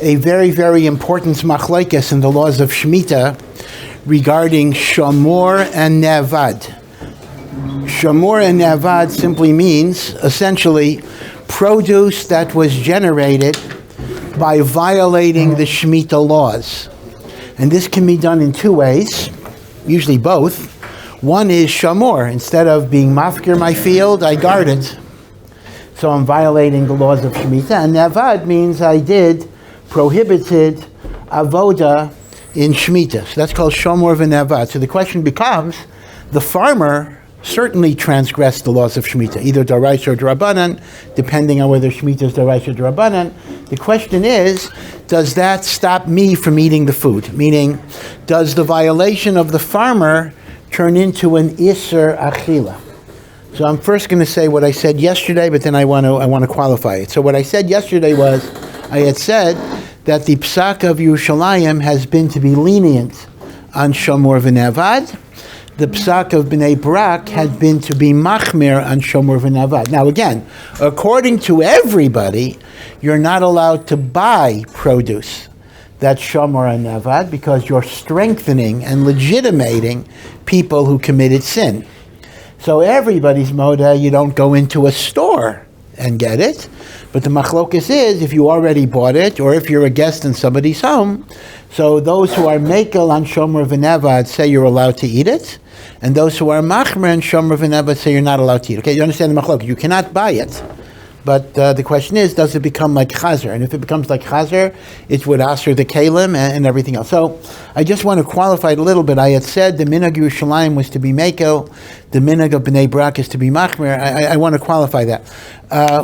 a very, very important machlokes in the laws of Shemitta regarding shamor and nevad. Shamor and nevad simply means, essentially, produce that was generated by violating the Shemitah laws. And this can be done in two ways, usually both. One is shamor. Instead of being mafkir my field, I guard it. So I'm violating the laws of Shemitah. And nevad means I did prohibited avoda in Shemitah. So that's called shamor v'nevad. So the question becomes, the farmer certainly transgressed the laws of Shemitah, either daraisa or drabanan, depending on whether Shemitah is daraisa or drabanan. The question is, does that stop me from eating the food? Meaning, does the violation of the farmer turn into an iser achila? So I'm first going to say what I said yesterday, but then I want to qualify it. So what I said yesterday was, I had said that the psak of Yerushalayim has been to be lenient on shamor v'nevad. The psak of Bnei Brak had been to be machmir on shamor v'nevad. Now again, according to everybody, you're not allowed to buy produce that's shamor and nevad because you're strengthening and legitimating people who committed sin. So everybody's moda, you don't go into a store and get it. But the machlokas is, if you already bought it, or if you're a guest in somebody's home, so those who are mekel on shomer v'nevad say you're allowed to eat it, and those who are machmer on shomer v'nevad say you're not allowed to eat it. Okay, you understand the machlokas? You cannot buy it. But the question is, does it become like chazer? And if it becomes like chazer, it would aser the kalim and everything else. So I just want to qualify it a little bit. I had said the minhag Yerushalayim was to be mekel, the minhag of Bnei Brak is to be machmer. I want to qualify that.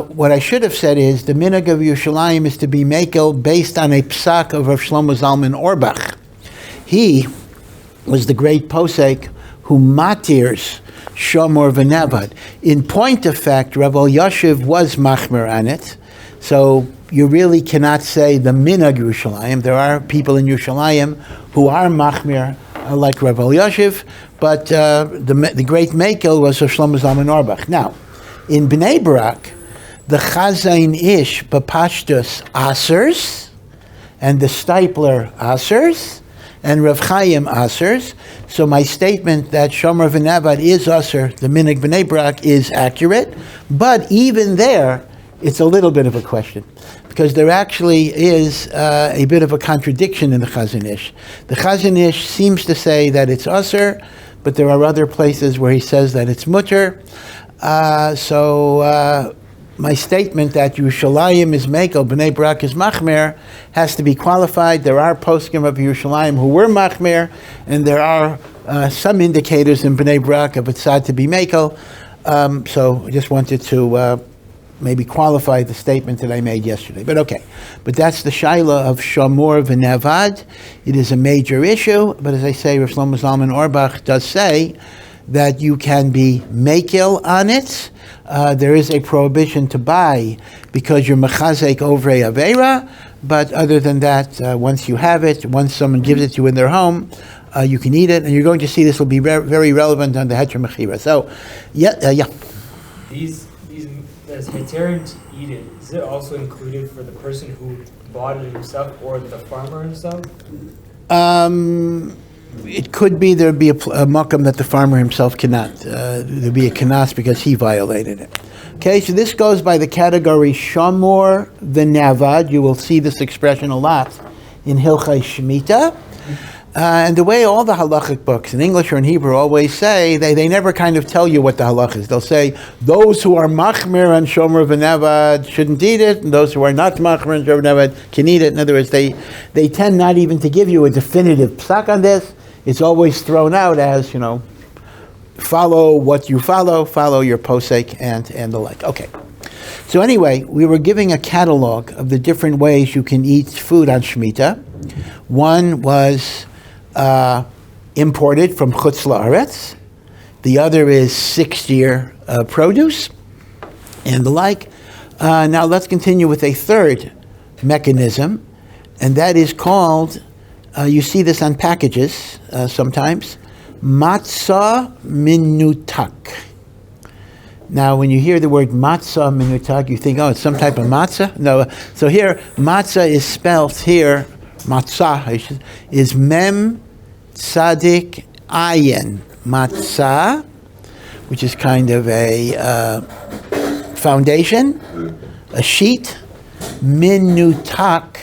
What I should have said is the minhag of Yerushalayim is to be mekel based on a psak of Rav Shlomo Zalman Auerbach. He was the great posek who matirs shamor v'nevad. In point of fact, Rav Elyashiv was machmer on it, so you really cannot say the minhag Yerushalayim. There are people in Yerushalayim who are machmer, like Rav Elyashiv, but the great mekel was Rav Shlomo Zalman Auerbach. Now, in Bnei Brak, the chazain ish b'pashtus asers, and the stipler asers, and Rav Chaim asers. So my statement that Shomer v'nevad is aser, the minhag Bnei Brak, is accurate. But even there, it's a little bit of a question, because there actually is a bit of a contradiction in the Chazon Ish. The Chazon Ish seems to say that it's aser, but there are other places where he says that it's mutter. So my statement that Yerushalayim is mekel, Bnei Brak is machmer, has to be qualified. There are poskim of Yerushalayim who were machmer, and there are some indicators in Bnei Brak of it's sad to be mekel. So I just wanted to maybe qualify the statement that I made yesterday. But okay. But that's the shaila of shamor v'nevad. It is a major issue, but as I say, Rav Shlomo Zalman Auerbach does say that you can be mekel on it. There is a prohibition to buy because you're mechazek ovrei avera, but other than that, once you have it, once someone gives it to you in their home, you can eat it, and you're going to see this will be very relevant on the Heter mechira. So, yeah. These as Heter to eat it, is it also included for the person who bought it himself or the farmer himself? It could be there'd be a makam that the farmer himself cannot. There'd be a kanas because he violated it. Okay, so this goes by the category shamor v'nevad. You will see this expression a lot in Hilchai Shemitta. And the way all the halachic books in English or in Hebrew always say, they never kind of tell you what the halach is. They'll say, those who are machmir and shomer v'nevad shouldn't eat it, and those who are not machmir and shomer v'nevad can eat it. In other words, they tend not even to give you a definitive psak on this. It's always thrown out as, follow what you follow your posek and the like. Okay. So anyway, we were giving a catalog of the different ways you can eat food on Shemitah. One was imported from Chutz La'aretz. The other is 6-year produce and the like. Now let's continue with a third mechanism, and that is called, you see this on packages sometimes, matzah minutak. Now, when you hear the word matzah minutag, you think, oh, it's some type of matzah? No. So here, matzah is spelled here, matzah is mem tzadik ayin. Matzah, which is kind of a foundation, a sheet, minutak,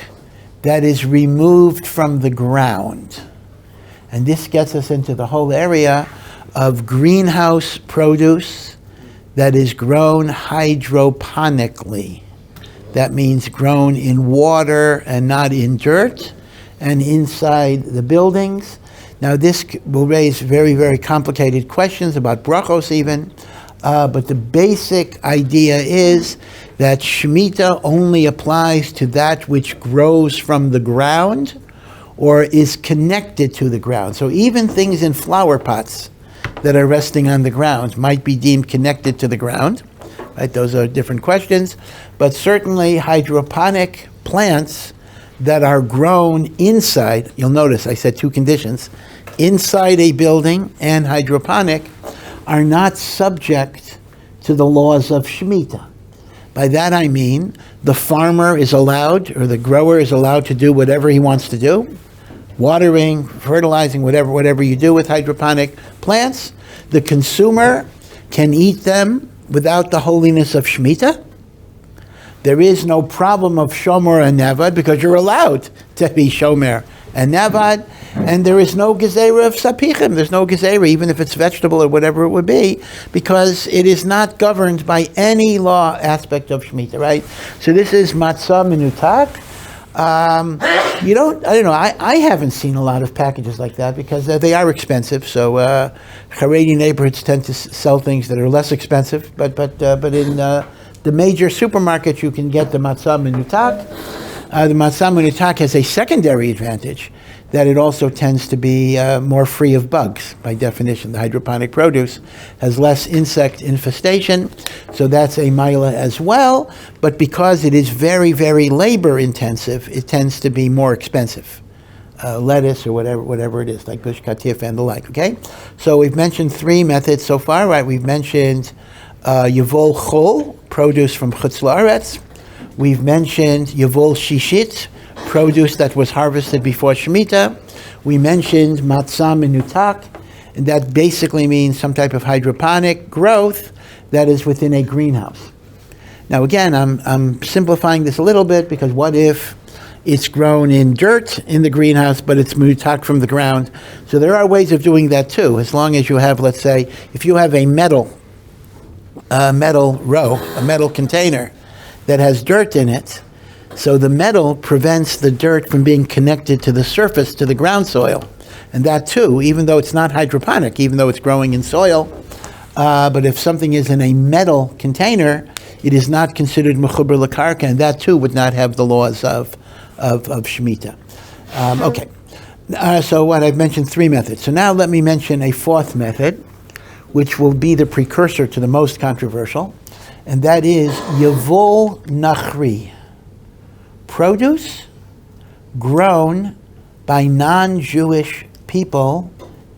that is removed from the ground. And this gets us into the whole area of greenhouse produce that is grown hydroponically. That means grown in water and not in dirt and inside the buildings. Now this will raise very, very complicated questions about brachos even, but the basic idea is that shemitah only applies to that which grows from the ground or is connected to the ground. So even things in flower pots that are resting on the ground might be deemed connected to the ground. Right? Those are different questions. But certainly hydroponic plants that are grown inside, you'll notice I said two conditions, inside a building and hydroponic, are not subject to the laws of shemitah. By that I mean the farmer is allowed, or the grower is allowed to do whatever he wants to do, watering, fertilizing, whatever you do with hydroponic plants. The consumer can eat them without the holiness of shemitah. There is no problem of shomer and nevad because you're allowed to be shomer and nevad, and there is no gezerah of sapichim. There's no gezerah, even if it's vegetable or whatever it would be, because it is not governed by any law aspect of shemitah, right? So this is matzah minutak. I don't know, I haven't seen a lot of packages like that because they are expensive. So Haredi neighborhoods tend to sell things that are less expensive, but in the major supermarkets you can get the matzah minutak. The matzah minutak has a secondary advantage that it also tends to be more free of bugs. By definition, the hydroponic produce has less insect infestation, so that's a maila as well. But because it is very, very labor intensive, it tends to be more expensive. Lettuce or whatever it is, like gush katif and the like. Okay, so we've mentioned three methods so far, right? We've mentioned yavol chol, produce from chutz la'aretz. We've mentioned yavol shishit, produce that was harvested before shemitah. We mentioned matzah minutak, and that basically means some type of hydroponic growth that is within a greenhouse. Now again, I'm simplifying this a little bit because what if it's grown in dirt in the greenhouse, but it's minutak from the ground? So there are ways of doing that too, as long as you have, let's say, if you have a metal container that has dirt in it, so the metal prevents the dirt from being connected to the surface, to the ground soil. And that too, even though it's not hydroponic, even though it's growing in soil, but if something is in a metal container, it is not considered mechuber l'karka, and that too would not have the laws of shemitah. Okay, so what I've mentioned three methods. So now let me mention a fourth method, which will be the precursor to the most controversial, and that is yavol nachri. Produce grown by non-Jewish people,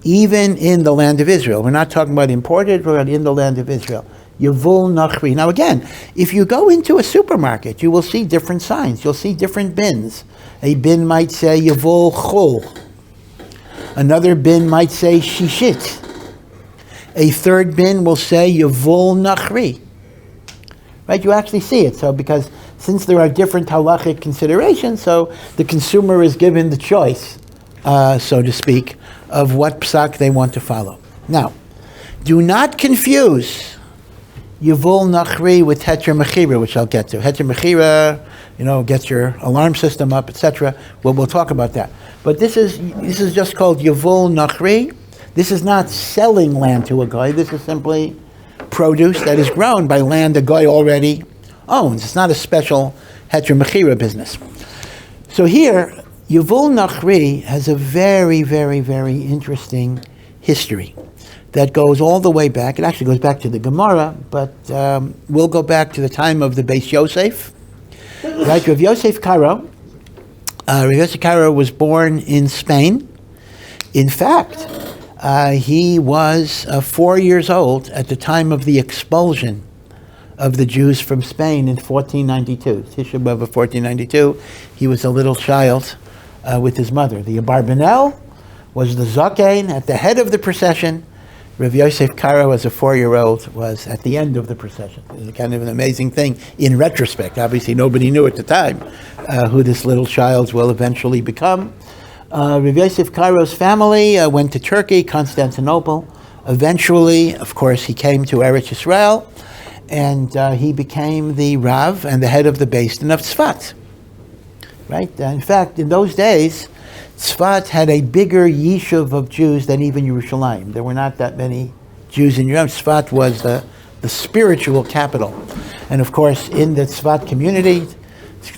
even in the land of Israel. We're not talking about imported, we're in the land of Israel. Yavol nachri. Now again, if you go into a supermarket, you will see different signs. You'll see different bins. A bin might say yavol chol. Another bin might say shishit. A third bin will say yavol nachri. Right? You actually see it. So because since there are different halachic considerations, so the consumer is given the choice, so to speak, of what psak they want to follow. Now, do not confuse yavol nachri with heter mechira, which I'll get to. Heter mechira, gets your alarm system up, etc. Well, we'll talk about that. But this is just called yavol nachri. This is not selling land to a guy. This is simply produce that is grown by land a guy already owns. It's not a special heter mechira business. So here, yavol nachri has a very, very, very interesting history that goes all the way back. It actually goes back to the Gemara, but we'll go back to the time of the Beis Yosef. Right, Rav Yosef Karo. Rav Yosef Karo was born in Spain. In fact, He was 4 years old at the time of the expulsion of the Jews from Spain in 1492. Tisha B'Av of 1492. He was a little child with his mother. The Abarbanel was the Zaken at the head of the procession. Rav Yosef Karo, as a 4-year-old, was at the end of the procession. It was kind of an amazing thing in retrospect. Obviously, nobody knew at the time who this little child will eventually become. Rav Yosef Karo's family went to Turkey, Constantinople. Eventually, of course, he came to Eretz Yisrael, and he became the Rav and the head of the Beis Din of Tzfat. Right? In fact, in those days, Tzfat had a bigger yishuv of Jews than even Yerushalayim. There were not that many Jews in Yerushalayim. Tzfat was the spiritual capital. And of course, in the Tzfat community,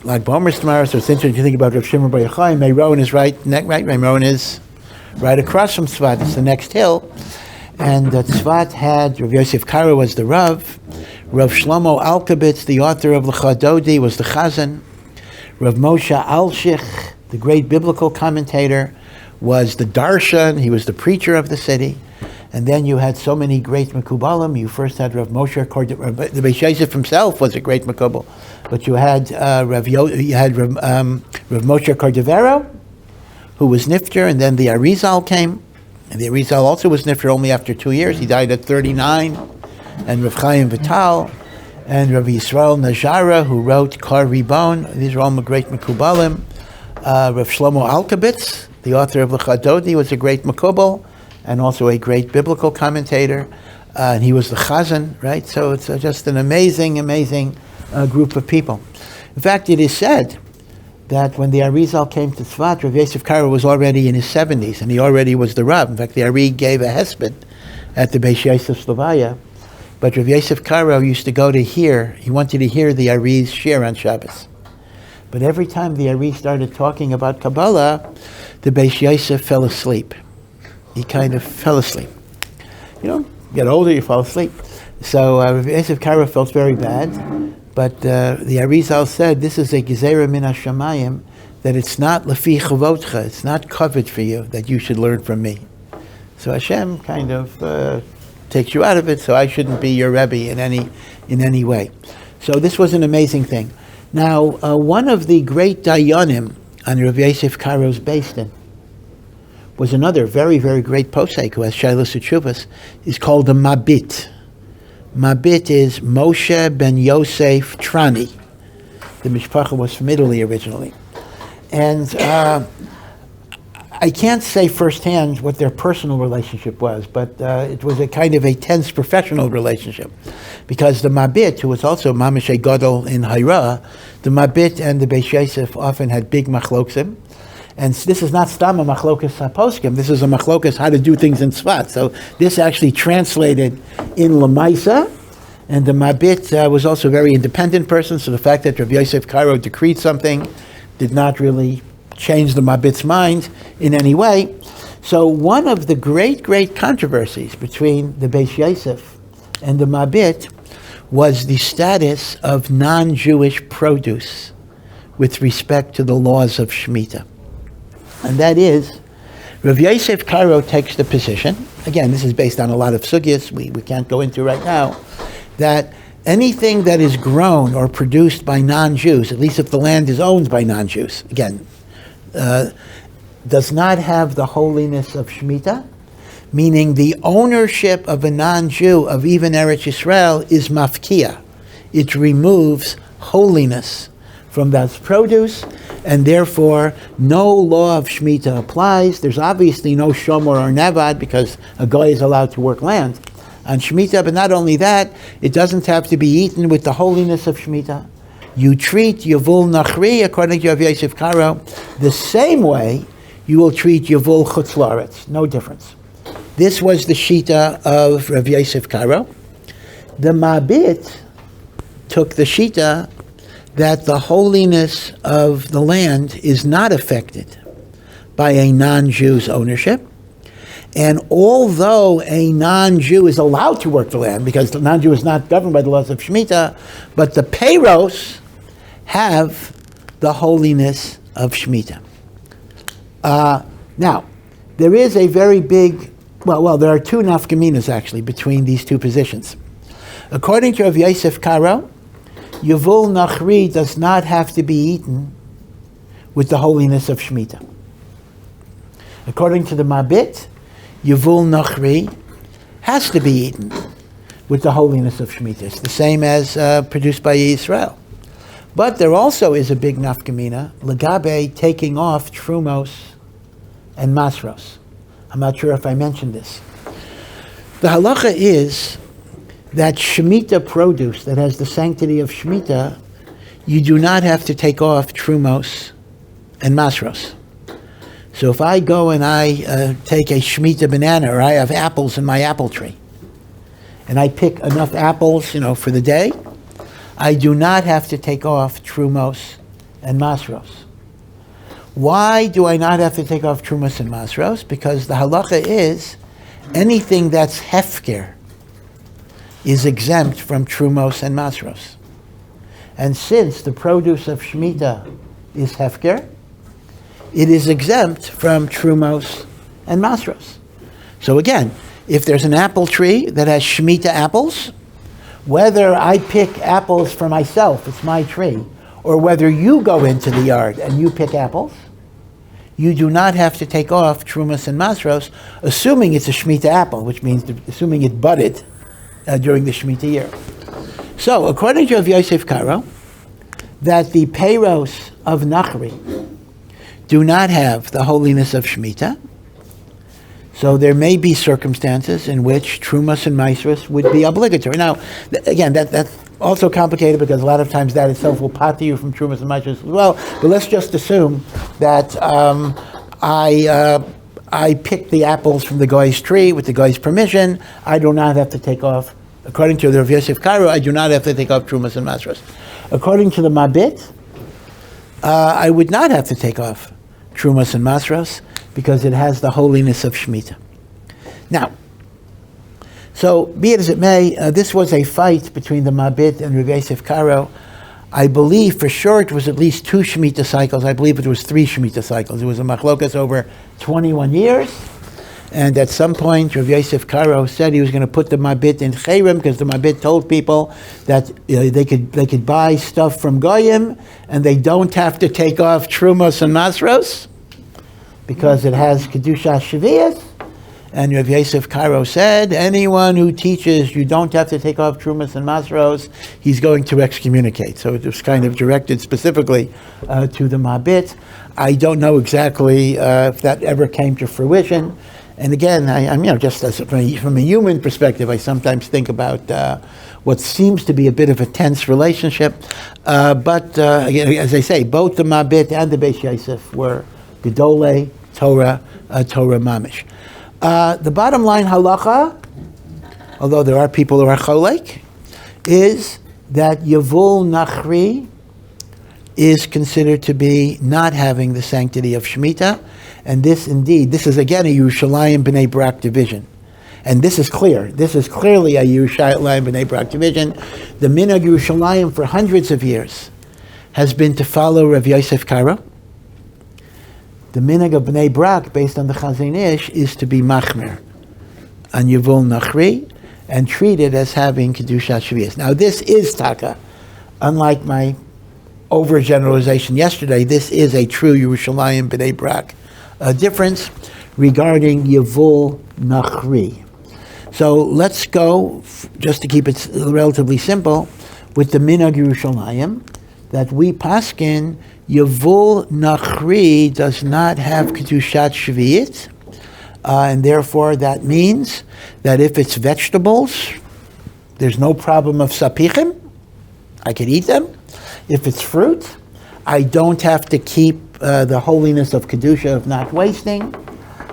like Bomer's tomorrow, so it's interesting to think about Rav Shimon Bar Yochai. Meron is right. Meron is right across from Tzfat. It's the next hill. And Tzfat had, Rav Yosef Karo was the Rav. Rav Shlomo Alkabetz, the author of L'cha Dodi, was the Chazan. Rav Moshe Alshich, the great biblical commentator, was the Darshan. He was the preacher of the city. And then you had so many great Mekubalim. You first had Rav Moshe, the Beis Yosef himself was a great Mekubal. But you had Rav Moshe Cordovero, who was Nifter, and then the Arizal came. And the Arizal also was Nifter only after 2 years. He died at 39. And Rav Chaim Vital, and Rav Yisrael Najara, who wrote Kar Ribon. These are all great Mekubalim. Rav Shlomo Alkabetz, the author of L'cha Dodi, was a great Mekubal and also a great biblical commentator. And he was the Chazan, right? So it's just an amazing, amazing group of people. In fact, it is said that when the Arizal came to Tzfat, Rav Yosef Karo was already in his 70s, and he already was the Rav. In fact, the Ari gave a hesped at the Beis Yosef Slavaya. But Rav Yosef Karo used to go to hear, he wanted to hear the Ari's shir on Shabbos. But every time the Ari started talking about Kabbalah, the Beis Yosef fell asleep. He kind of fell asleep. You know, get older, you fall asleep. So Rav Yosef Karo felt very bad, but the Arizal said, this is a gezerah min hashamayim, that it's not lefi chavotcha, it's not covered for you, that you should learn from me. So Hashem kind of takes you out of it, so I shouldn't be your Rebbe in any way. So this was an amazing thing. Now, one of the great dayanim on Rav Yosef Karo's Beis Din was another very, very great posek who has Shailos Utshuvas. He's called the Mabit. Mabit is Moshe ben Yosef Trani. The mishpacha was from Italy originally. And I can't say firsthand what their personal relationship was, but it was a kind of a tense professional relationship. Because the Mabit, who was also Mamash Gadol in Hayra, the Mabit and the Beis Yosef often had big machloksim. And this is not stam a machlokas haposkim, this is a machlokas how to do things in Tzfat. So this actually translated in Lamaisa, and the Mabit was also a very independent person, so the fact that Rav Yosef Karo decreed something did not really change the Mabit's mind in any way. So one of the great, great controversies between the Beis Yosef and the Mabit was the status of non-Jewish produce with respect to the laws of Shemitah. And that is, Rav Yosef Karo takes the position, again, this is based on a lot of sugyas we can't go into right now, that anything that is grown or produced by non-Jews, at least if the land is owned by non-Jews, again, does not have the holiness of Shemitah, meaning the ownership of a non-Jew of even Eretz Yisrael is mafkia. It removes holiness from that produce, and therefore no law of Shemitah applies. There's obviously no Shomor or Nevad because a guy is allowed to work land on Shemitah, but not only that, it doesn't have to be eaten with the holiness of Shemitah. You treat Yavul Nachri, according to Rav Yosef Karo, the same way you will treat Yavul Chutz La'aretz. No difference. This was the Shita of Rav Yosef Karo. The Mabit took the Shita that the holiness of the land is not affected by a non-Jew's ownership. And although a non-Jew is allowed to work the land, because the non-Jew is not governed by the laws of Shemitah, but the Peiros have the holiness of Shemitah. Now, there is a very big Well, there are two nafkaminas actually between these two positions. According to Rav Yosef Karo, Yavul Nachri does not have to be eaten with the holiness of Shemitah. According to the Mabit, Yavul Nachri has to be eaten with the holiness of Shemitah. It's the same as produced by Yisrael. But there also is a big nafkamina, legabe, taking off trumos and masros. I'm not sure if I mentioned this. The halacha is that Shemitah produce that has the sanctity of Shemitah, you do not have to take off trumos and masros. So if I go and I take a Shemitah banana, or I have apples in my apple tree, and I pick enough apples, for the day, I do not have to take off trumos and masros. Why do I not have to take off trumos and masros? Because the halacha is anything that's hefker is exempt from trumos and masros. And since the produce of Shemitah is hefker, it is exempt from trumos and masros. So again, if there's an apple tree that has Shemitah apples, whether I pick apples for myself, it's my tree, or whether you go into the yard and you pick apples, you do not have to take off trumos and masros, assuming it's a Shemitah apple, which means assuming it budded during the Shemitah year. So, according to Rav Yosef Karo, that the peiros of Nachri do not have the holiness of Shemitah, so there may be circumstances in which trumos and masros would be obligatory. Now, again, that's also complicated because a lot of times that itself will pater you from trumos and masros as well. But let's just assume that I picked the apples from the guy's tree with the guy's permission. I do not have to take off. According to the Rav Yosef Karo, I do not have to take off trumos and masros. According to the Mabit, I would not have to take off trumos and masros because it has the holiness of Shemitah. Now, so be it as it may, this was a fight between the Mabit and Rav Yosef Karo. I believe for sure it was at least 2 Shemitah cycles. I believe it was 3 Shemitah cycles. It was a machlokas over 21 years. And at some point, Rav Yosef Karo said he was going to put the Mabit in Cherem because the Mabit told people that they could buy stuff from Goyim and they don't have to take off Trumos and Masros because it has Kedusha Shvius. And Rav Yosef Karo said, anyone who teaches you don't have to take off Trumos and Masros, he's going to excommunicate. So it was kind of directed specifically to the Mabit. I don't know exactly if that ever came to fruition. And again, I'm just from a human perspective, I sometimes think about what seems to be a bit of a tense relationship. But again, as I say, both the Mabit and the Beis Yosef were Gedolei Torah Mamish. The bottom line halacha, although there are people who are cholek, is that Yavul Nachri is considered to be not having the sanctity of Shemitah. And this is again a Yerushalayim B'nai Brak division. And this is clear. This is clearly a Yerushalayim B'nai Brak division. The minhag Yerushalayim for hundreds of years has been to follow Rav Yosef Karo. The minhag of B'nai Brak, based on the Chazon Ish, is to be machmer on Yavul Nachri and treat it as having Kedusha Shvius. Now this is taka. Unlike my overgeneralization yesterday, this is a true Yerushalayim B'nai Brak difference regarding Yavul Nachri. So let's go, just to keep it relatively simple, with the minhag Yerushalayim, that we paskin Yavul Nachri does not have Kedushat Shvi'it, and therefore that means that if it's vegetables, there's no problem of sapichim, I can eat them. If it's fruit, I don't have to keep the holiness of Kedusha of not wasting,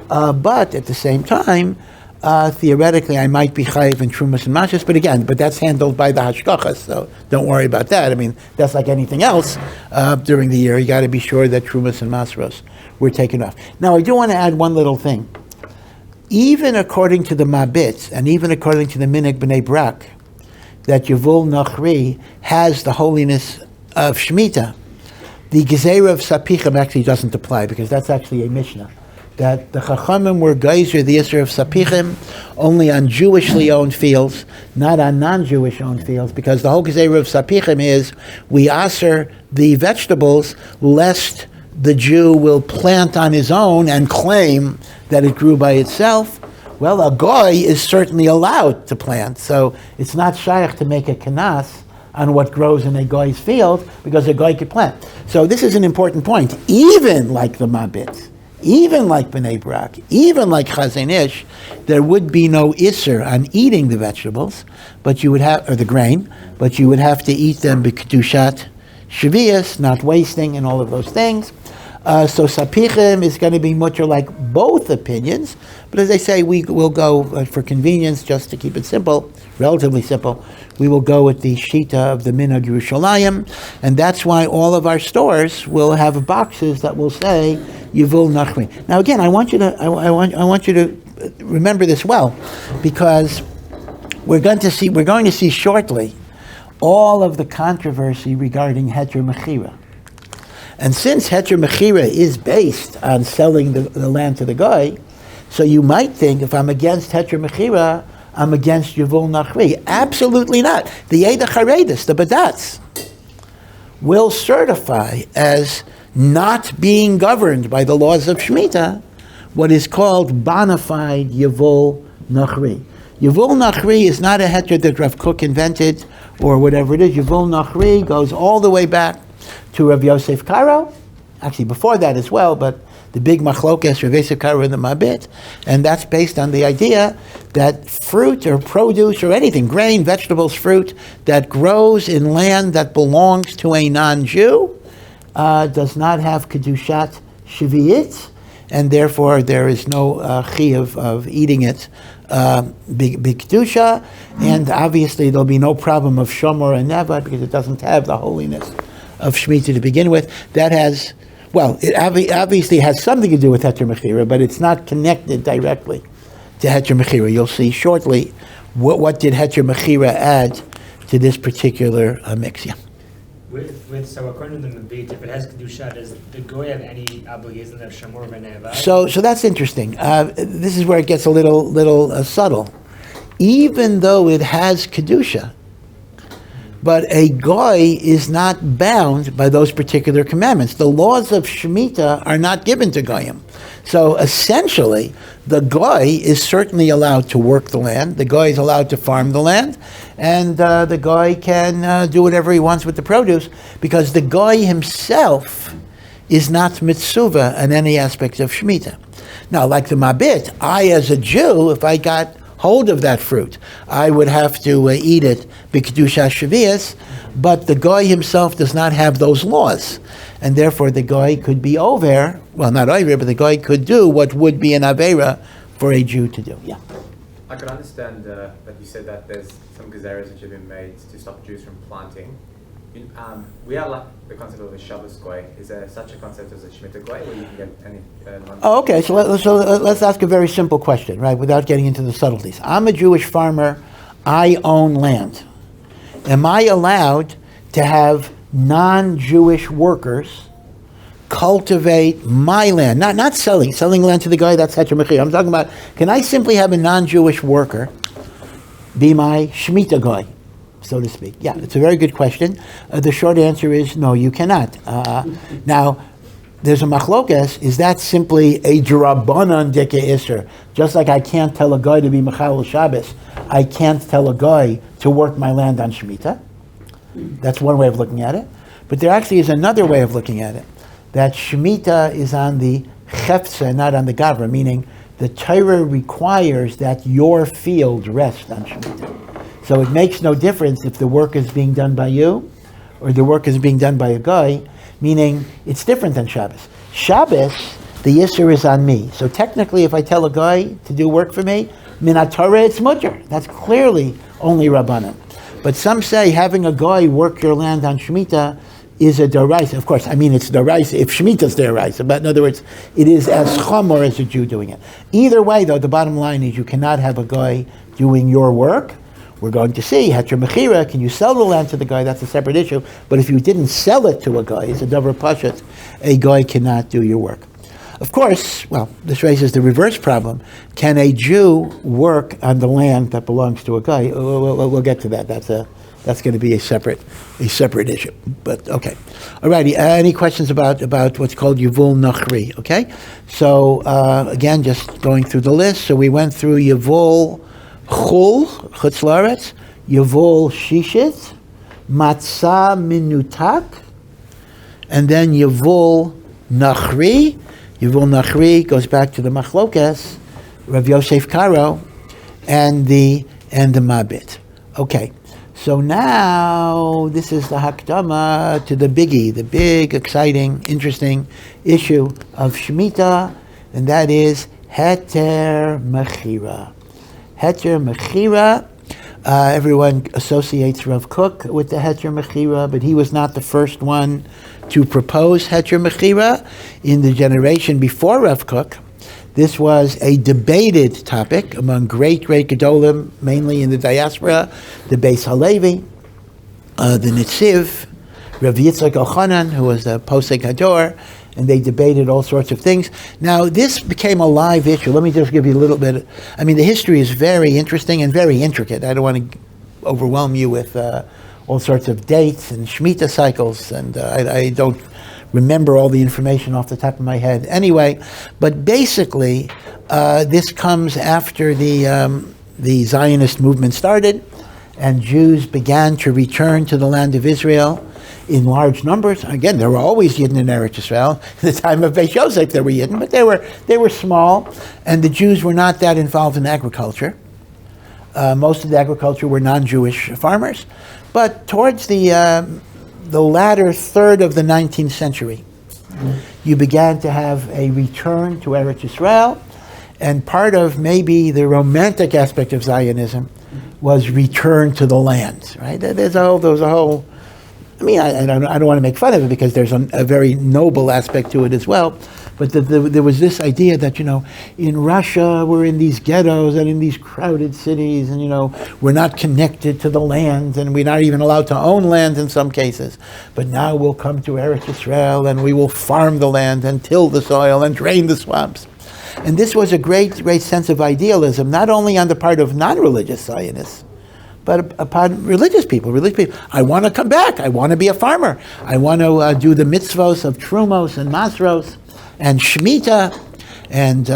but at the same time, theoretically I might be chayiv in Trumas and Mashas, but that's handled by the Hashkachas, so don't worry about that. I mean, that's like anything else during the year. You got to be sure that Trumas and Masros were taken off. Now, I do want to add one little thing. Even according to the Mabit, and even according to the Minhag B'nai Brak, that Yavul Nachri has the holiness of Shemitah, the Gezerah of Sapichim actually doesn't apply because that's actually a Mishnah. that the Chachamim were geyser the Isser of Sapichim only on Jewishly owned fields, not on non-Jewish owned fields, because the whole Gezerah of Sapichim is we aser the vegetables lest the Jew will plant on his own and claim that it grew by itself. Well, a goy is certainly allowed to plant, so it's not shaykh to make a kanas on what grows in a goy's field, because a goy could plant. So this is an important point. Even like the Mabit, even like Bnei Brak, even like Chazon Ish, there would be no isser on eating the vegetables, but you would have, or the grain, but you would have to eat them b'kedushat shvius, not wasting, and all of those things. So Sapichim is going to be much like both opinions, but as I say, we will go for convenience, just to keep it simple, relatively simple. We will go with the Shita of the Minhag Yerushalayim, and that's why all of our stores will have boxes that will say Yivul Nachri. Now, again, I want you to remember this well, because we're going to see shortly all of the controversy regarding Heter mechira. And since Heter mechira is based on selling the land to the guy, so you might think if I'm against Heter mechira, I'm against Yivul Nachri. Absolutely not. The Yeda Charedis, the Badatz, will certify as not being governed by the laws of Shemitah what is called bona fide Yivul Nachri. Yivul Nachri is not a heter that Rav Kook invented or whatever it is. Yivul Nachri goes all the way back to Rav Yosef Karo, actually before that as well, but the big machlokes, Rav Yosef Karo in the Mabit, and that's based on the idea that fruit or produce or anything, grain, vegetables, fruit, that grows in land that belongs to a non-Jew does not have kedushat shvi'it, and therefore there is no chiyuv of eating it b'kedusha, and obviously there'll be no problem of shomor and nevad because it doesn't have the holiness of shemitah to begin with. That has, well, it obviously has something to do with Heter mechira, but it's not connected directly to Heter mechira. You'll see shortly what did Heter mechira add to this particular mix. Yeah. So according to the Mabit, if it has kedusha, does the goy have any obligation of shamor v'nevad? So that's interesting. This is where it gets a little subtle. Even though it has kedusha, but a goy is not bound by those particular commandments. The laws of shemitah are not given to goyim. So essentially, the goy is certainly allowed to work the land. The goy is allowed to farm the land, and the goy can do whatever he wants with the produce, because the goy himself is not mitzuvah in any aspect of shemitah. Now, like the Mabit, I as a Jew, if I got hold of that fruit, I would have to eat it b'kedusha shvius, but the goy himself does not have those laws, and therefore the goy could be over, well, not over, but the goy could do what would be an avera for a Jew to do. Yeah. I can understand that you said that there's some gezeras which have been made to stop Jews from planting. We are like the concept of a Shabbos goy. Is there such a concept as a shemitah goy, where you can get any? Okay, so let's ask a very simple question, right? Without getting into the subtleties. I'm a Jewish farmer. I own land. Am I allowed to have non-Jewish workers cultivate my land? Not selling land to the guy. That's Heter mechira. I'm talking about, can I simply have a non-Jewish worker be my shemitah goy, so to speak? Yeah, it's a very good question. The short answer is no, you cannot. Now, there's a machlokes. Is that simply a drabanan deke iser? Just like I can't tell a guy to be mechal Shabbos, I can't tell a guy to work my land on shemitah. That's one way of looking at it. But there actually is another way of looking at it. That shemitah is on the chefza, not on the gavra, meaning the Torah requires that your field rest on shemitah. So it makes no difference if the work is being done by you or the work is being done by a guy, meaning it's different than Shabbos. Shabbos, the Yisr is on me. So technically, if I tell a guy to do work for me, minat Torah, it's mutter. That's clearly only Rabbanan. But some say having a guy work your land on Shemitah is a deraisa. Of course, I mean it's deraisa if Shemitah's deraisa, but in other words, it is as chamor as a Jew doing it. Either way, though, the bottom line is you cannot have a guy doing your work. We're going to see, Heter mechira, can you sell the land to the guy? That's a separate issue. But if you didn't sell it to a guy, it's a davar pashat, a guy cannot do your work. Of course, well, this raises the reverse problem. Can a Jew work on the land that belongs to a guy? We'll get to that. That's going to be a separate issue. But okay, alrighty. Any questions about what's called Yevul Nachri? Okay, so again, just going through the list. So we went through Yevul Chul Chutz La'aretz, Yevul Shishit, Matzah Minutak, and then Yevul Nachri. Yevul Nachri goes back to the Machlokes, Rav Yosef Karo, and the Mabit. Okay, so now this is the Hakdama to the biggie, the big, exciting, interesting issue of Shemitah, and that is Heter mechira. Heter mechira. Everyone associates Rav Kook with the Heter mechira, but he was not the first one to propose Heter mechira. In the generation before Rav Kook, this was a debated topic among great Gedolim, mainly in the diaspora, the Beis Halevi, the Nitziv, Rav Yitzchak Ochanan, who was a Posek Hador, and they debated all sorts of things. Now, this became a live issue. Let me just give you a little bit. I mean, the history is very interesting and very intricate. I don't want to overwhelm you with all sorts of dates and Shemitah cycles, and I don't remember all the information off the top of my head. Anyway, but basically, this comes after the Zionist movement started, and Jews began to return to the land of Israel in large numbers. Again, there were always Yidden in Eretz Yisrael. In the time of Beis Yosef, there were Yidden, but they were small, and the Jews were not that involved in agriculture. Most of the agriculture were non-Jewish farmers. But towards the latter third of the 19th century, you began to have a return to Eretz Yisrael, and part of maybe the romantic aspect of Zionism was return to the land. Right? There's a whole. I mean, I don't want to make fun of it because there's a very noble aspect to it as well. But there was this idea that, in Russia, we're in these ghettos and in these crowded cities, and, we're not connected to the land, and we're not even allowed to own land in some cases. But now we'll come to Eretz Yisrael, and we will farm the land and till the soil and drain the swamps. And this was a great, great sense of idealism, not only on the part of non-religious Zionists, but upon religious people. I want to come back. I want to be a farmer. I want to do the mitzvos of Trumos and Masros and Shemitah. And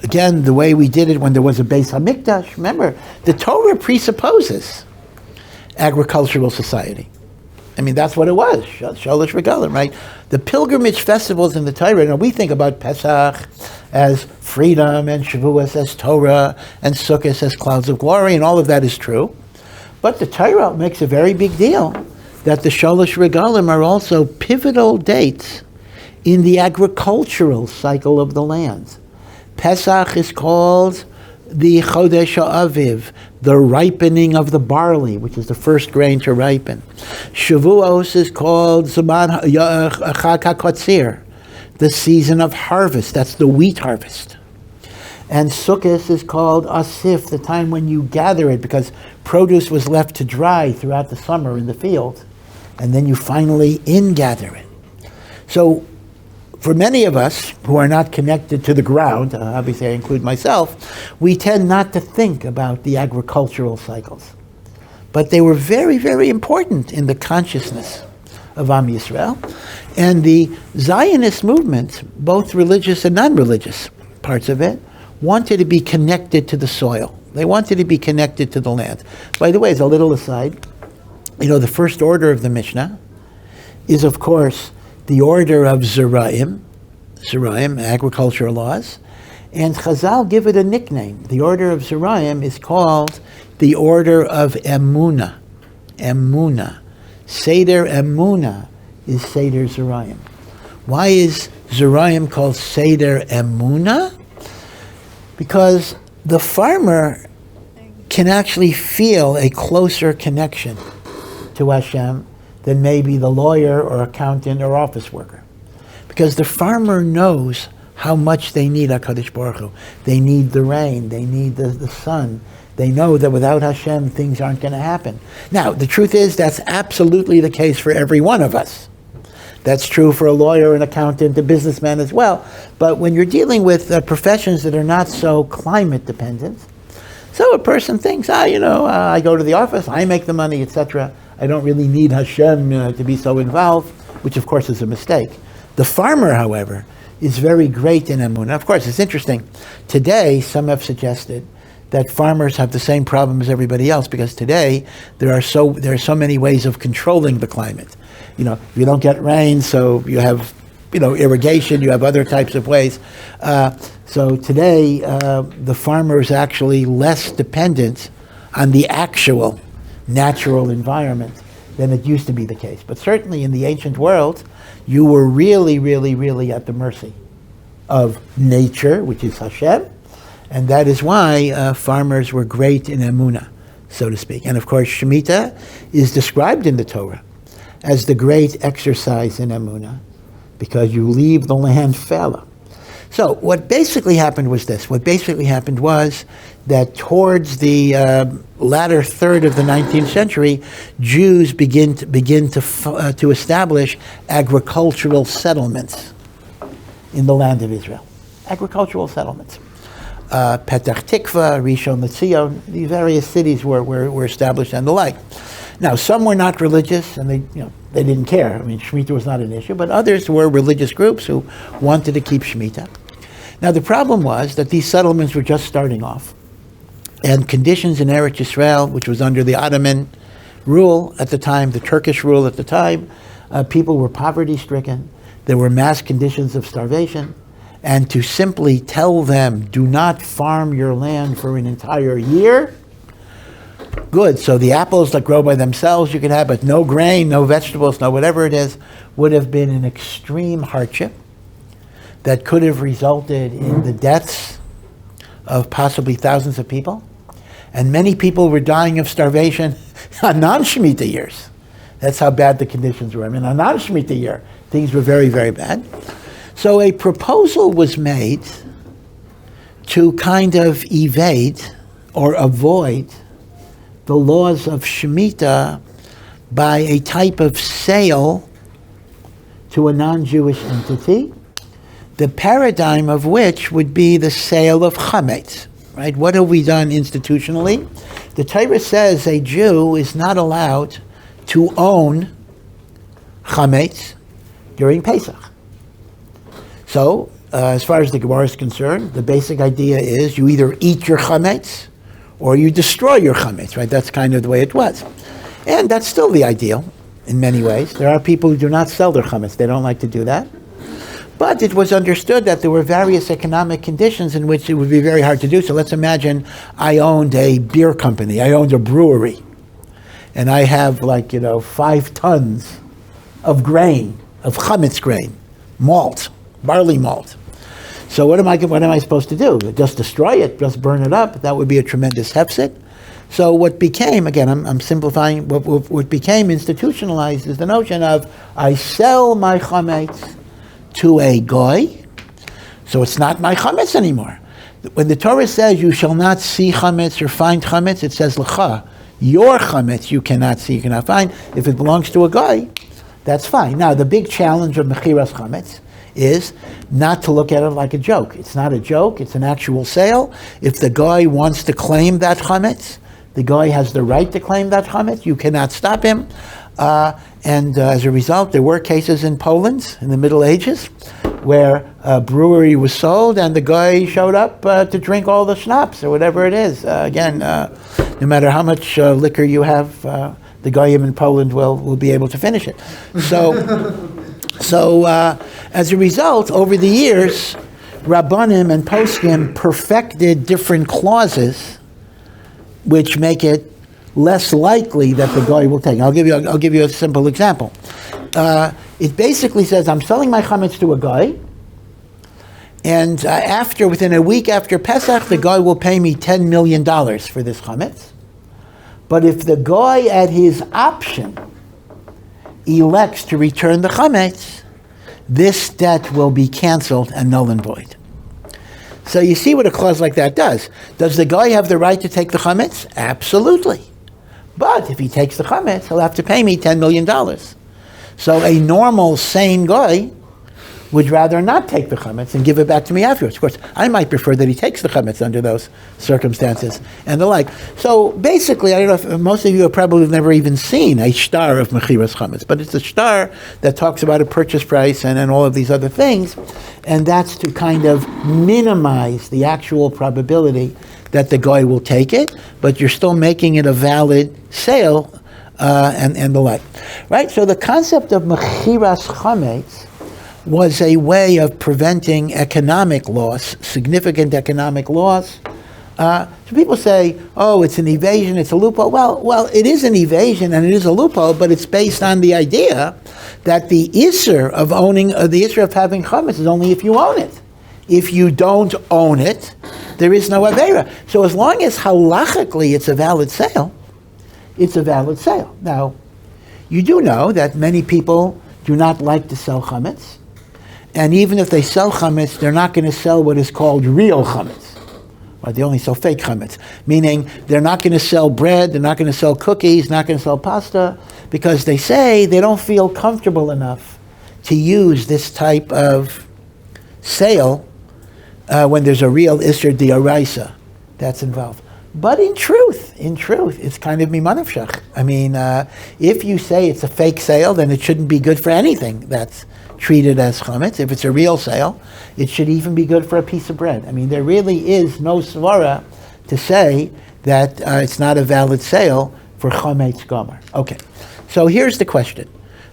again, the way we did it when there was a Beis HaMikdash. Remember, the Torah presupposes agricultural society. I mean, that's what it was, Shalosh Regalim, right? The pilgrimage festivals in the Torah, we think about Pesach as freedom, and Shavuos as Torah, and Sukkot as clouds of glory, and all of that is true. But the Torah makes a very big deal that the Shalosh Regalim are also pivotal dates in the agricultural cycle of the land. Pesach is called the Chodesh Aviv, the ripening of the barley, which is the first grain to ripen. Shavuos is called Zaman Chag HaKotzir, the season of harvest. That's the wheat harvest. And Sukkot is called Asif, the time when you gather it, because produce was left to dry throughout the summer in the field, and then you finally ingather it. So, for many of us who are not connected to the ground, obviously I include myself, we tend not to think about the agricultural cycles. But they were very, very important in the consciousness of Am Yisrael. And the Zionist movement, both religious and non-religious parts of it, wanted to be connected to the soil. They wanted to be connected to the land. By the way, as a little aside, the first order of the Mishnah is, of course, the order of Zeraim, agricultural laws, and Chazal give it a nickname. The order of Zeraim is called the order of Emunah. Cedar Emunah is Cedar Zeraim. Why is Zeraim called Cedar Emunah? Because the farmer can actually feel a closer connection to Hashem than maybe the lawyer or accountant or office worker. Because the farmer knows how much they need HaKadosh Baruch Hu. They need the rain, they need the sun. They know that without Hashem, things aren't going to happen. Now, the truth is that's absolutely the case for every one of us. That's true for a lawyer, an accountant, a businessman as well. But when you're dealing with professions that are not so climate dependent, so a person thinks, I go to the office, I make the money, etc. I don't really need Hashem to be so involved, which of course is a mistake. The farmer, however, is very great in emunah. Of course, it's interesting. Today, some have suggested that farmers have the same problem as everybody else, because today there are so many ways of controlling the climate. You don't get rain, so you have irrigation, you have other types of ways. So today, the farmer is actually less dependent on the actual natural environment than it used to be the case. But certainly in the ancient world, you were really, really, really at the mercy of nature, which is Hashem, and that is why farmers were great in emunah, so to speak. And of course, Shemitah is described in the Torah as the great exercise in emunah, because you leave the land fallow. So what basically happened was this. What basically happened was that towards the latter third of the 19th century, Jews begin to establish agricultural settlements in the land of Israel. Agricultural settlements. Petach Tikva, Rishon LeZion, these various cities were established and the like. Now, some were not religious, and they didn't care. I mean, Shemitah was not an issue, but others were religious groups who wanted to keep Shemitah. Now, the problem was that these settlements were just starting off, and conditions in Eretz Yisrael, which was under the Ottoman rule at the time, the Turkish rule at the time, people were poverty-stricken. There were mass conditions of starvation, and to simply tell them, do not farm your land for an entire year, good. So the apples that grow by themselves you can have, but no grain, no vegetables, no whatever it is, would have been an extreme hardship that could have resulted in the deaths of possibly thousands of people. And many people were dying of starvation on non-Shemitah years. That's how bad the conditions were. I mean, on non-Shemitah year, things were very, very bad. So a proposal was made to kind of evade or avoid the laws of Shemitah by a type of sale to a non-Jewish entity, the paradigm of which would be the sale of chametz, right? What have we done institutionally? The Torah says a Jew is not allowed to own chametz during Pesach. So, as far as the Gemara is concerned, the basic idea is you either eat your chametz or you destroy your chametz, right? That's kind of the way it was. And that's still the ideal in many ways. There are people who do not sell their chametz. They don't like to do that. But it was understood that there were various economic conditions in which it would be very hard to do. So let's imagine I owned a beer company. I owned a brewery. And I have 5 tons of grain, of chametz grain, malt, barley malt. So what am I supposed to do? Just destroy it, just burn it up? That would be a tremendous hefset. So what became, again, I'm simplifying, what became institutionalized is the notion of I sell my chametz to a goy, so it's not my chametz anymore. When the Torah says you shall not see chametz or find chametz, it says l'cha, your chametz you cannot see, you cannot find. If it belongs to a goy, that's fine. Now the big challenge of mechiras chametz is not to look at it like a joke. It's not a joke, it's an actual sale. If the guy wants to claim that chametz, the guy has the right to claim that chametz. You cannot stop him. And as a result, there were cases in Poland in the Middle Ages where a brewery was sold and the guy showed up to drink all the schnapps or whatever it is. No matter how much liquor you have, the goyim in Poland will be able to finish it. So as a result, over the years, Rabbanim and Poskim perfected different clauses which make it less likely that the guy will take. I'll give you a simple example. It basically says I'm selling my chametz to a guy, and within a week after Pesach, the guy will pay me $10 million for this chametz. But if the guy at his option elects to return the chametz, this debt will be canceled and null and void. So you see what a clause like that does. Does the guy have the right to take the chametz? Absolutely. But if he takes the chametz, he'll have to pay me $10 million. So a normal, sane guy would rather not take the chametz and give it back to me afterwards. Of course, I might prefer that he takes the chametz under those circumstances and the like. So basically, I don't know if most of you have probably never even seen a shtar of mechiras chametz, but it's a shtar that talks about a purchase price and all of these other things, and that's to kind of minimize the actual probability that the guy will take it, but you're still making it a valid sale and the like. Right? So the concept of mechiras chametz was a way of preventing economic loss, significant economic loss. So people say, oh, it's an evasion, it's a loophole. Well, it is an evasion and it is a loophole, but it's based on the idea that the isser of owning, the isser of having chametz is only if you own it. If you don't own it, there is no avera. So as long as halachically it's a valid sale, it's a valid sale. Now, you do know that many people do not like to sell chametz. And even if they sell chametz, they're not going to sell what is called real chametz. Right? They only sell fake chametz, meaning they're not going to sell bread, they're not going to sell cookies, not going to sell pasta, because they say they don't feel comfortable enough to use this type of sale when there's a real Isser D'Oraisa that's involved. But in truth, it's kind of mimanavshach. I mean, if you say it's a fake sale, then it shouldn't be good for anything that's treated as chametz. If it's a real sale, it should even be good for a piece of bread. I mean, there really is no svara to say that it's not a valid sale for chametz gomer. Okay, so here's the question.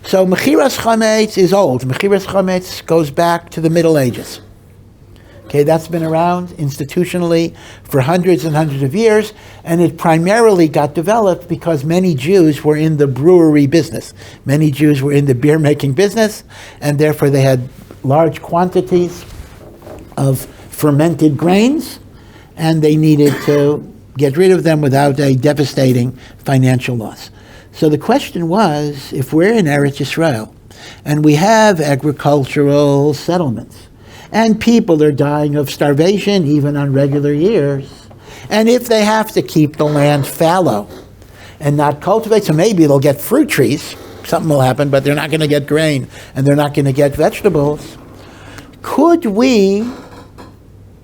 So mechiras chametz is old. Mechiras chametz goes back to the Middle Ages. Okay, that's been around institutionally for hundreds and hundreds of years, and it primarily got developed because many Jews were in the brewery business. Many Jews were in the beer-making business, and therefore they had large quantities of fermented grains, and they needed to get rid of them without a devastating financial loss. So the question was, if we're in Eretz Yisrael, and we have agricultural settlements, and people are dying of starvation even on regular years, and if they have to keep the land fallow and not cultivate, so maybe they'll get fruit trees, something will happen, but they're not going to get grain and they're not going to get vegetables. Could we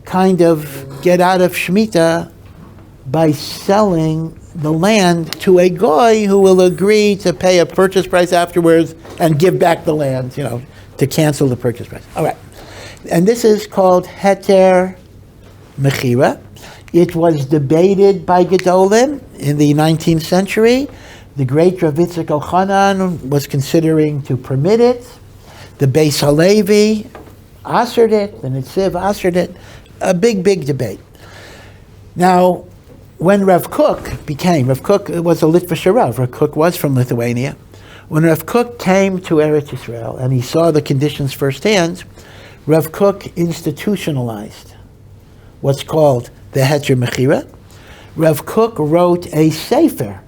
kind of get out of shemitah by selling the land to a guy who will agree to pay a purchase price afterwards and give back the land, to cancel the purchase price? All right. And this is called Heter mechira. It was debated by Gedolim in the 19th century. The great Rabbi Yitzchak was considering to permit it. The Beis Halevi assered it, the Nitziv assered it. A big, big debate. Now, when Rav Kook was a Litvischer Rav. Rav Kook was from Lithuania. When Rav Kook came to Eretz Yisrael and he saw the conditions firsthand, Rav Kook institutionalized what's called the Heter mechira. Rav Kook wrote a sefer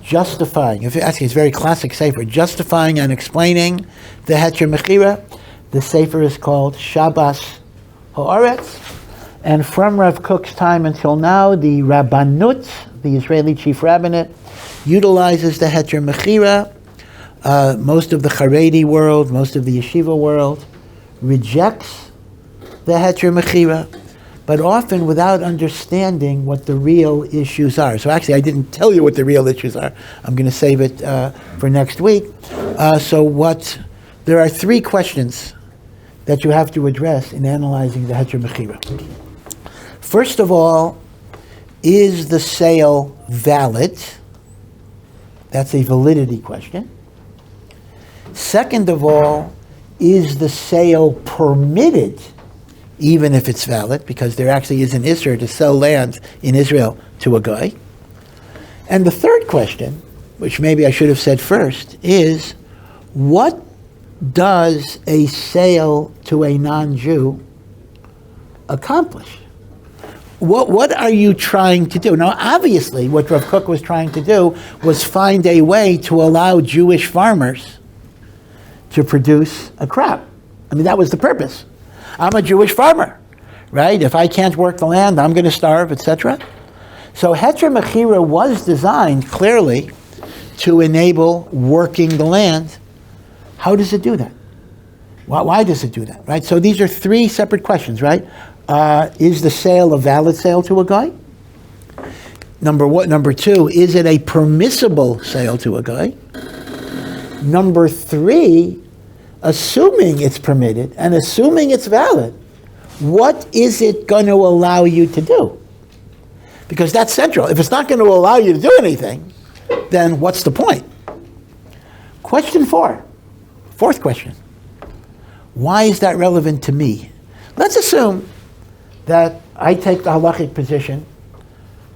justifying, if you ask, it's a very classic sefer, justifying and explaining the Heter mechira. The sefer is called Shabbos Haaretz. And from Rav Kook's time until now, the Rabbanut, the Israeli chief rabbinate, utilizes the Heter mechira. Most of the Haredi world, most of the yeshiva world, rejects the Heter mechira, but often without understanding what the real issues are. So actually, I didn't tell you what the real issues are. I'm going to save it for next week. There are three questions that you have to address in analyzing the Heter mechira. First of all, is the sale valid? That's a validity question. Second of all, is the sale permitted, even if it's valid, because there actually is an Isser to sell land in Israel to a guy? And the third question, which maybe I should have said first, is what does a sale to a non-Jew accomplish? What are you trying to do? Now, obviously, what Rav Kook was trying to do was find a way to allow Jewish farmers to produce a crop. I mean, that was the purpose. I'm a Jewish farmer, right? If I can't work the land, I'm going to starve, etc. So Heter mechira was designed clearly to enable working the land How does it do that? Why does it do that, right? So these are three separate questions, right? Is the sale a valid sale to a guy? Number two, is it a permissible sale to a guy? Number three, assuming it's permitted and assuming it's valid, what is it going to allow you to do? Because that's central. If it's not going to allow you to do anything, then what's the point? Question fourth question. Why is that relevant to me? Let's assume that I take the halachic position,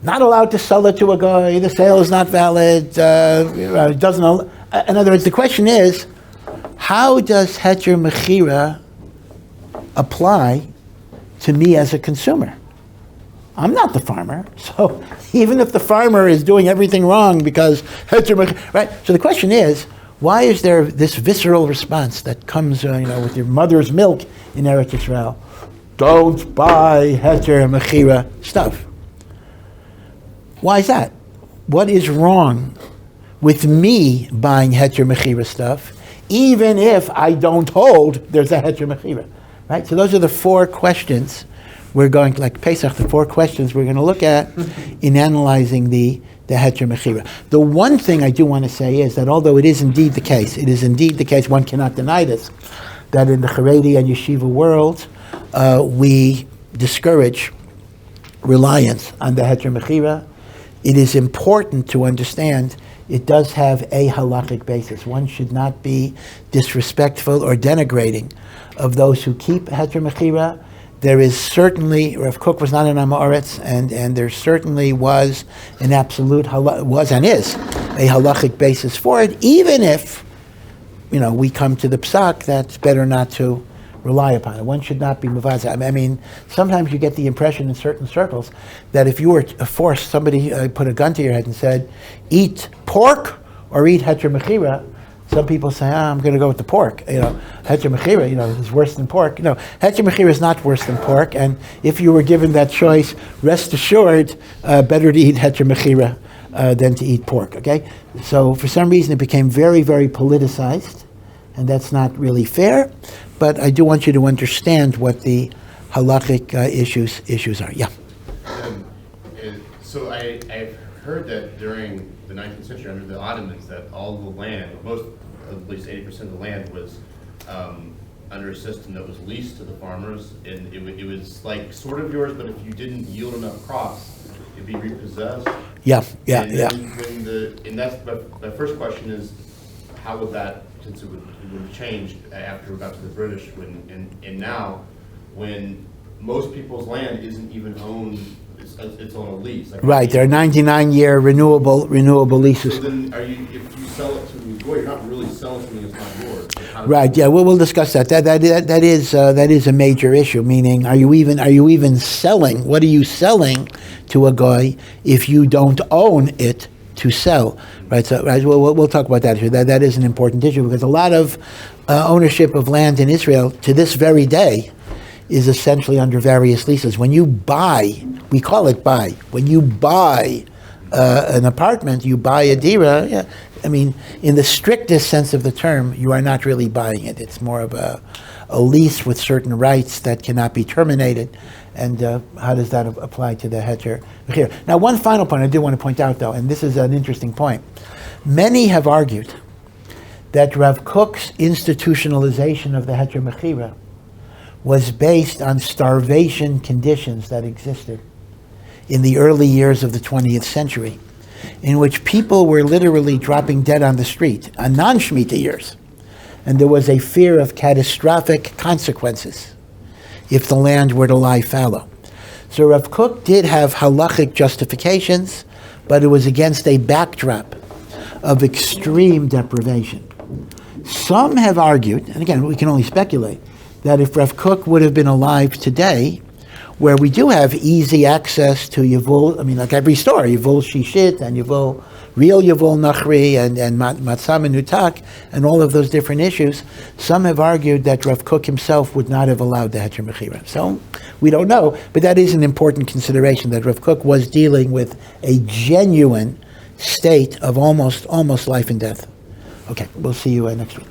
not allowed to sell it to a guy, the sale is not valid, it doesn't. In other words, the question is, how does Heter mechira apply to me as a consumer? I'm not the farmer, so even if the farmer is doing everything wrong because Heter mechira, right? So the question is, why is there this visceral response that comes, with your mother's milk in Eretz Yisrael? Don't buy Heter mechira stuff. Why is that? What is wrong with me buying Heter mechira stuff, even if I don't hold there's a Heter mechira, right? So those are the four questions we're going, like Pesach, the four questions we're going to look at in analyzing the Heter mechira. The one thing I do want to say is that although it is indeed the case, one cannot deny this, that in the Haredi and Yeshiva world, we discourage reliance on the Heter mechira. It is important to understand it does have a halachic basis. One should not be disrespectful or denigrating of those who keep Heter mechira. There is certainly, Rav Kook was not an Amoritz, and there certainly was an absolute, was and is, a halachic basis for it, even if, we come to the psak that's better not to rely upon it. One should not be muvazah. I mean, sometimes you get the impression in certain circles that if you were forced, somebody put a gun to your head and said, eat pork or eat Heter mechira, some people say, I'm going to go with the pork. Heter mechira, is worse than pork. Heter mechira is not worse than pork, and if you were given that choice, rest assured, better to eat Heter mechira than to eat pork, okay? So for some reason it became very, very politicized, and that's not really fair. But I do want you to understand what the halachic issues are. Yeah. So I've heard that during the 19th century, under the Ottomans, that all the land, at least 80% of the land, was under a system that was leased to the farmers, and it was like sort of yours, but if you didn't yield enough crops, it'd be repossessed. Yeah. And that's my first question is, how would that, since it would have changed after we got to the British, and now when most people's land isn't even owned, it's on a lease. Right, there are 99-year renewable leases. So then, if you sell it to a goy, you're not really selling something that's not yours. Right. Yeah. We'll discuss that. That is a major issue. Meaning, are you even selling? What are you selling to a guy if you don't own it to sell? Right. So we'll talk about that issue. That is an important issue because a lot of ownership of land in Israel to this very day is essentially under various leases. When you buy, we call it buy. When you buy an apartment, you buy a dira. Yeah, I mean, in the strictest sense of the term, you are not really buying it. It's more of a lease with certain rights that cannot be terminated. And how does that apply to the Heter mechira? Now, one final point I do want to point out, though, and this is an interesting point. Many have argued that Rav Kook's institutionalization of the Heter mechira was based on starvation conditions that existed in the early years of the 20th century, in which people were literally dropping dead on the street, on non-shemitah years. And there was a fear of catastrophic consequences if the land were to lie fallow. So Rav Kook did have halachic justifications, but it was against a backdrop of extreme deprivation. Some have argued, and again, we can only speculate, that if Rav Kook would have been alive today, where we do have easy access to Yavul, I mean, like every store, Yavul Shishit and Yavul, real Yavul Nachri and Matzah Menutak, and all of those different issues, some have argued that Rav Kook himself would not have allowed the Heter mechira. So we don't know, but that is an important consideration, that Rav Kook was dealing with a genuine state of almost life and death. Okay, we'll see you next week.